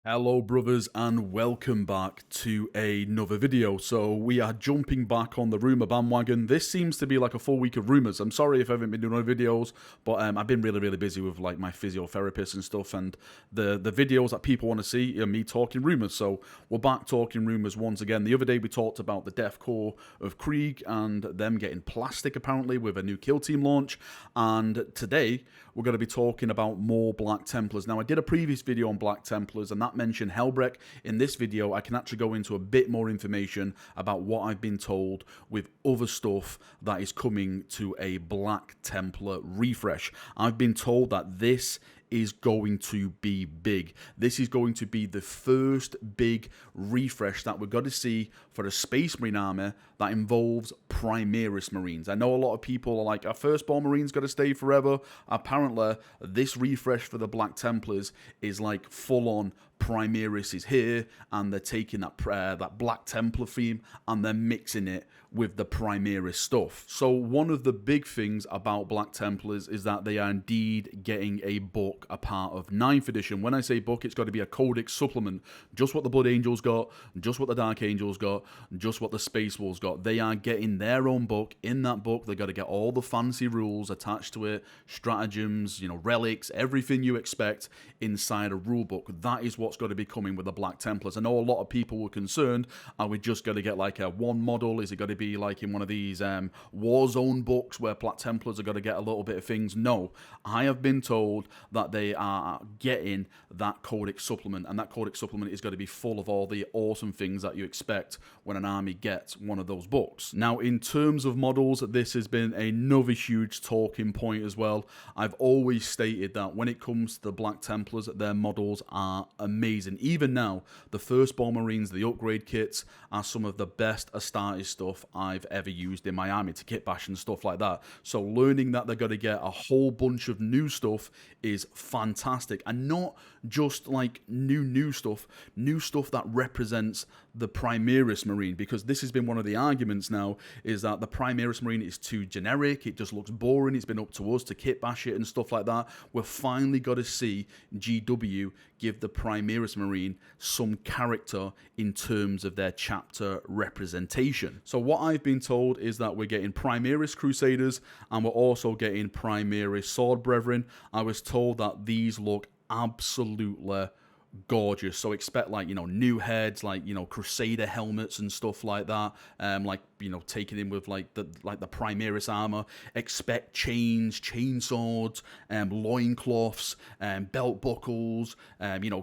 Hello brothers and welcome back to another video. So we are jumping back on the rumour bandwagon. This seems to be like a full week of rumours. I'm sorry if I haven't been doing other videos, but I've been really busy with like my physiotherapist and stuff, and the videos that people want to see are me talking rumours. So we're back talking rumours once again. The other day we talked about the death core of Krieg and them getting plastic apparently with a new kill team launch, and today we're going to be talking about more Black Templars. Now I did a previous video on Black Templars and that mentioned Helbrecht. In this video, I can actually go into a bit more information about what I've been told with other stuff that is coming to a Black Templar refresh. I've been told that this is going to be big. This is going to be the first big refresh that we're going to see for a Space Marine army that involves Primaris Marines. I know a lot of people are like, our Firstborn Marine's got to stay forever. Apparently, this refresh for the Black Templars is like full-on Primaris is here, and they're taking that Black Templar theme and they're mixing it with the Primaris stuff. So one of the big things about Black Templars is that they are indeed getting a book, a part of 9th edition. When I say book, it's got to be a Codex supplement. Just what the Blood Angels got, just what the Dark Angels got, just what the Space Wolves got. They are getting their own book. In that book, they got to get all the fancy rules attached to it, stratagems, relics, everything you expect inside a rule book. That is what's got to be coming with the Black Templars. I know a lot of people were concerned, are we just going to get like a one model? Is it going to be like in one of these Warzone books where Black Templars are going to get a little bit of things? No, I have been told that they are getting that Codex supplement, and that Codex supplement is going to be full of all the awesome things that you expect when an army gets one of those books. Now, in terms of models, this has been another huge talking point as well. I've always stated that when it comes to the Black Templars, their models are amazing. Even now, the Firstborn Marines, the upgrade kits, are some of the best Astartes stuff I've ever used in my army to kit bash and stuff like that. So learning that they're going to get a whole bunch of new stuff is fantastic, and not just like new stuff that represents the Primaris Marine, because this has been one of the arguments now, is that the Primaris Marine is too generic, it just looks boring, it's been up to us to kit bash it and stuff like that. We've finally got to see GW give the Primaris Marine some character in terms of their chapter representation. So what I've been told is that we're getting Primaris Crusaders and we're also getting Primaris Sword Brethren. I was told that these look absolutely gorgeous, so expect like new heads, like Crusader helmets and stuff like that, like taken in with like the Primaris armor. Expect chains, chainswords, loincloths, belt buckles,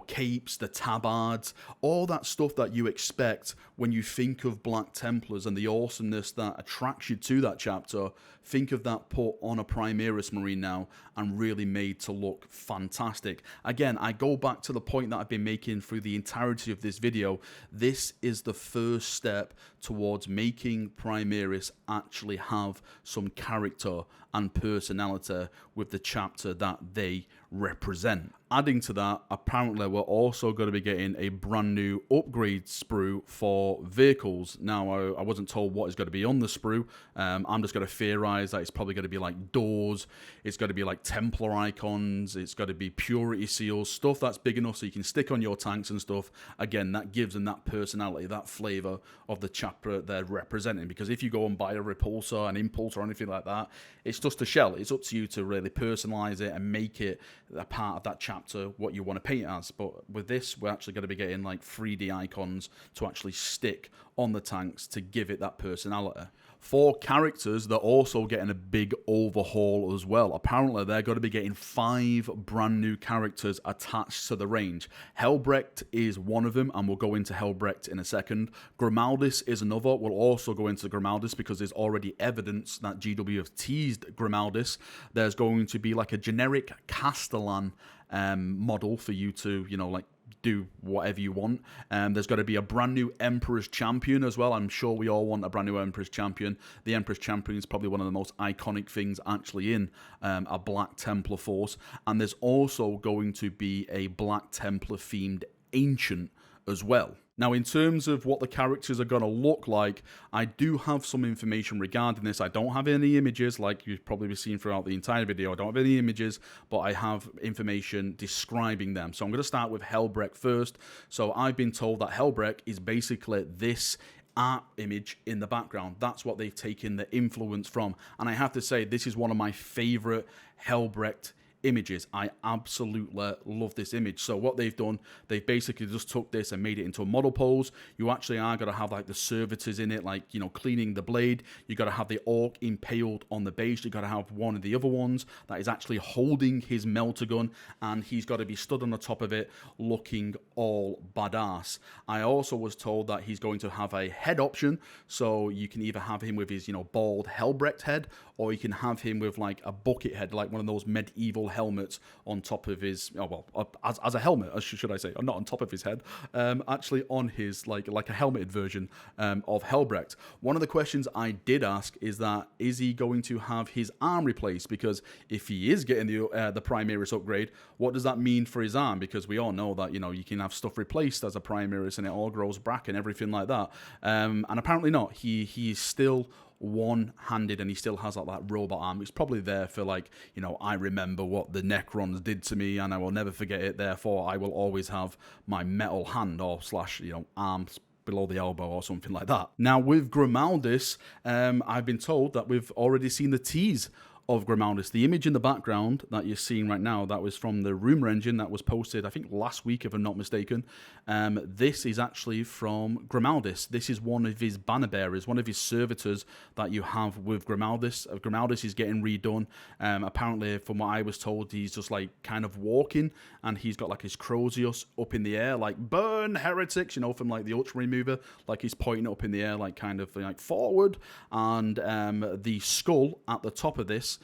capes, the tabards, all that stuff that you expect when you think of Black Templars and the awesomeness that attracts you to that chapter. Think of that put on a Primaris Marine now and really made to look fantastic. Again, I go back to the point that I've been making through the entirety of this video. This is the first step towards making Primaris actually have some character and personality with the chapter that they represent. Adding to that, apparently we're also going to be getting a brand new upgrade sprue for vehicles. Now, I wasn't told what is going to be on the sprue. I'm just going to theorize that it's probably going to be like doors, it's going to be like Templar icons, it's going to be purity seals, stuff that's big enough so you can stick on your tanks and stuff. Again, that gives them that personality, that flavor of the chapter they're representing. Because if you go and buy a repulsor, an impulse, or anything like that, it's just a shell. It's up to you to really personalize it and make it a part of that chapter, what you want to paint it as. But with this, we're actually going to be getting like 3D icons to actually stick on the tanks to give it that personality. For characters, they're also getting a big overhaul as well. Apparently, they're going to be getting 5 brand new characters attached to the range. Helbrecht is one of them, and we'll go into Helbrecht in a second. Grimaldis is another. We'll also go into Grimaldis because there's already evidence that GW have teased Grimaldis. There's going to be like a generic Castellan model for you to, like, do whatever you want. There's got to be a brand new Emperor's Champion as well. I'm sure we all want a brand new Emperor's Champion. The Emperor's Champion is probably one of the most iconic things actually in a Black Templar force. And there's also going to be a Black Templar themed Ancient as well. Now, in terms of what the characters are going to look like, I do have some information regarding this. I don't have any images, like you've probably seen throughout the entire video. I don't have any images, but I have information describing them. So I'm going to start with Helbrecht first. So I've been told that Helbrecht is basically this art image in the background. That's what they've taken the influence from. And I have to say, this is one of my favorite Helbrecht images. I absolutely love this image. So what they've done, they've basically just took this and made it into a model pose. You actually are going to have like the servitors in it, like, you know, cleaning the blade. You got to have the orc impaled on the base. You got to have one of the other ones that is actually holding his melter gun, and he's got to be stood on the top of it looking all badass. I also was told that he's going to have a head option, so you can either have him with his, you know, bald Helbrecht head, or you can have him with like a bucket head, like one of those medieval helmets on top of his, oh well, as a helmet, should I say, or not on top of his head, actually on his, like a helmeted version of Helbrecht. One of the questions I did ask is that, is he going to have his arm replaced? Because if he is getting the Primaris upgrade, what does that mean for his arm? Because we all know that, you know, you can have stuff replaced as a Primaris and it all grows back and everything like that. And apparently not. He is still one-handed, and he still has like that robot arm. It's probably there for, like, you know, I remember what the Necrons did to me and I will never forget it, therefore I will always have my metal hand, or slash, you know, arms below the elbow or something like that. Now with Grimaldis, I've been told that we've already seen the tease of Grimaldis. The image in the background that you're seeing right now, that was from the rumor engine that was posted, I think, last week, if I'm not mistaken. This is actually from Grimaldis. This is one of his banner bearers, one of his servitors that you have with Grimaldis. Grimaldis is getting redone. Apparently, from what I was told, he's just like kind of walking, and he's got like his Crozius up in the air, like burn heretics, you know, from like the Ultra Remover, like he's pointing up in the air, like kind of like forward. And the skull at the top of this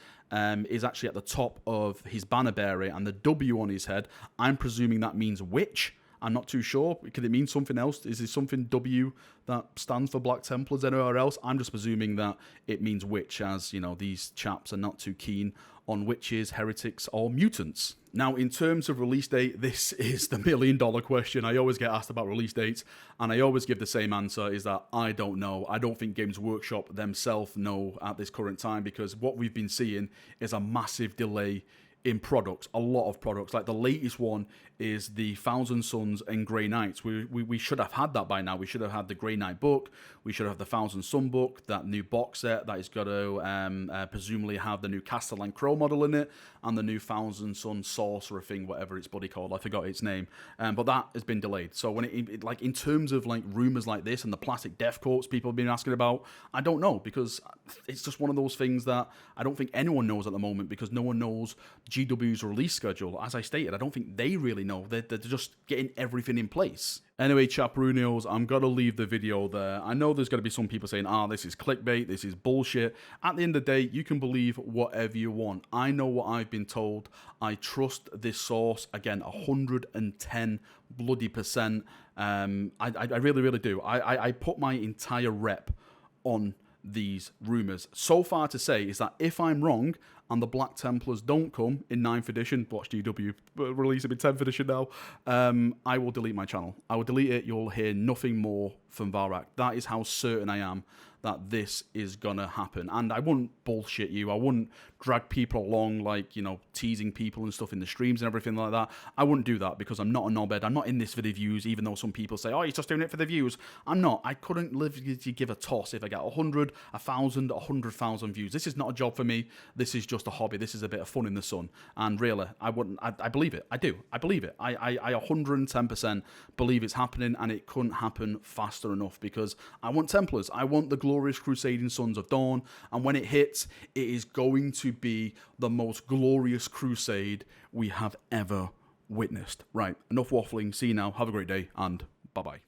is actually at the top of his banner bearer, and the W on his head, I'm presuming that means witch. I'm not too sure. Could it mean something else? Is there something W that stands for Black Templars anywhere else? I'm just presuming that it means witch, as, you know, these chaps are not too keen on witches, heretics, or mutants. Now, in terms of release date, this is the million-dollar question. I always get asked about release dates, and I always give the same answer, is that I don't know. I don't think Games Workshop themselves know at this current time, because what we've been seeing is a massive delay in products, a lot of products. Like the latest one is the Thousand Suns and Grey Knights. We should have had that by now. We should have had the Grey Knight book. We should have the Thousand Sun book, that new box set that is going to presumably have the new Castellan Crow model in it, and the new Thousand Sun Sorcerer thing, whatever it's bloody called. I forgot its name. But that has been delayed. So when it like, in terms of like rumors like this and the plastic death coats people have been asking about, I don't know, because it's just one of those things that I don't think anyone knows at the moment, because no one knows GW's release schedule. As I stated, I don't think they really know. They're just getting everything in place. Anyway, Chaprunios, I'm going to leave the video there. I know there's going to be some people saying, this is clickbait, this is bullshit. At the end of the day, you can believe whatever you want. I know what I've been told. I trust this source, again, 110 bloody %. I really, really do. I put my entire rep on these rumors. So far to say is that if I'm wrong and the Black Templars don't come in 9th edition, watch GW release them in 10th edition now, I will delete my channel. I will delete it. You'll hear nothing more from Valrak. That is how certain I am that this is gonna happen. And I wouldn't bullshit you. I wouldn't drag people along, like, you know, teasing people and stuff in the streams and everything like that. I wouldn't do that, because I'm not a knobhead. I'm not in this for the views, even though some people say, he's just doing it for the views. I'm not. I couldn't give a toss if I get 100, 1,000, 100,000 views. This is not a job for me. This is just a hobby. This is a bit of fun in the sun. And really, I believe it. I do. I believe it. I 110% believe it's happening, and it couldn't happen faster enough, because I want Templars. I want the glorious Crusading Sons of Dawn, and when it hits, it is going to be the most glorious crusade we have ever witnessed. Right, enough waffling. See you now. Have a great day, and bye-bye.